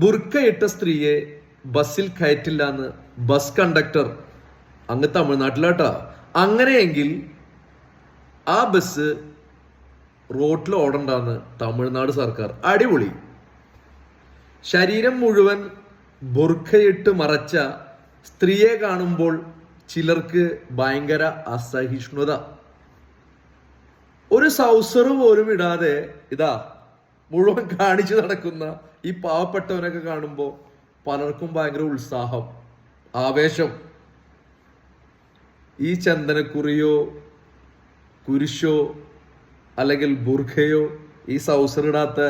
ബുർക്കയിട്ട സ്ത്രീയെ ബസ്സിൽ കയറ്റില്ല എന്ന് ബസ് കണ്ടക്ടർ അങ്ങ് തമിഴ്നാട്ടിലാട്ടാ. അങ്ങനെയെങ്കിൽ ആ ബസ് റോട്ടിൽ ഓടണ്ടാന്ന് തമിഴ്നാട് സർക്കാർ. അടിപൊളി. ശരീരം മുഴുവൻ ബുർക്കയിട്ട് മറച്ച സ്ത്രീയെ കാണുമ്പോൾ ചിലർക്ക് ഭയങ്കര അസഹിഷ്ണുത. ഒരു സൗസർ പോലും ഇടാതെ ഇതാ മുഴുവൻ കാണിച്ചു നടക്കുന്ന ഈ പാവപ്പെട്ടവനൊക്കെ കാണുമ്പോൾ പലർക്കും ഭയങ്കര ഉത്സാഹം, ആവേശം. ഈ ചന്ദനക്കുറിയോ കുരിശോ അല്ലെങ്കിൽ ബുർഖയോ ഈ സൗസർ ഇടാത്ത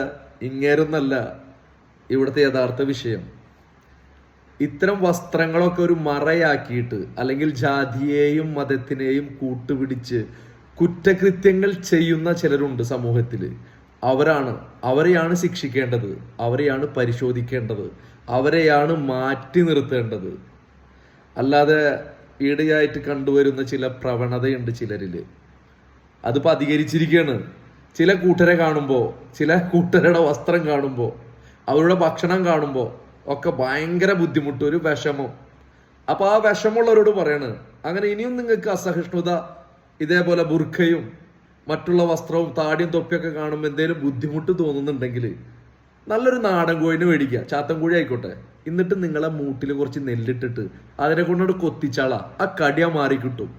ഇങ്ങേരൊന്നല്ല ഇവിടുത്തെ യഥാർത്ഥ വിഷയം. ഇത്തരം വസ്ത്രങ്ങളൊക്കെ ഒരു മറയാക്കിയിട്ട് അല്ലെങ്കിൽ ജാതിയെയും മതത്തിനെയും കൂട്ടുപിടിച്ച് കുറ്റകൃത്യങ്ങൾ ചെയ്യുന്ന ചിലരുണ്ട് സമൂഹത്തിൽ. അവരെയാണ് ശിക്ഷിക്കേണ്ടത്, അവരെയാണ് പരിശോധിക്കേണ്ടത്, അവരെയാണ് മാറ്റി നിർത്തേണ്ടത്. അല്ലാതെ ഈടെയായിട്ട് കണ്ടുവരുന്ന ചില പ്രവണതയുണ്ട് ചിലരില്, അതിപ്പോൾ അധികരിച്ചിരിക്കുകയാണ്. ചില കൂട്ടരെ കാണുമ്പോൾ, ചില കൂട്ടരുടെ വസ്ത്രം കാണുമ്പോൾ, അവരുടെ ഭക്ഷണം കാണുമ്പോൾ ഒക്കെ ഭയങ്കര ബുദ്ധിമുട്ട്, ഒരു വിഷമം. അപ്പൊ ആ വിഷമുള്ളവരോട് പറയാണ്, അങ്ങനെ ഇനിയും നിങ്ങൾക്ക് അസഹിഷ്ണുത ഇതേപോലെ ബുർഖയും മറ്റുള്ള വസ്ത്രവും താടിയും തൊപ്പിയൊക്കെ കാണുമ്പോൾ എന്തെങ്കിലും ബുദ്ധിമുട്ട് തോന്നുന്നുണ്ടെങ്കിൽ നല്ലൊരു നാടൻ കോഴിനെ മേടിക്കുക, ചാത്തൻ കോഴി ആയിക്കോട്ടെ. എന്നിട്ട് നിങ്ങളെ മൂട്ടിൽ കുറച്ച് നെല്ലിട്ടിട്ട് അതിനെ കൊണ്ടോട് കൊത്തിച്ചാളാ, ആ കടിയാ മാറി കിട്ടും.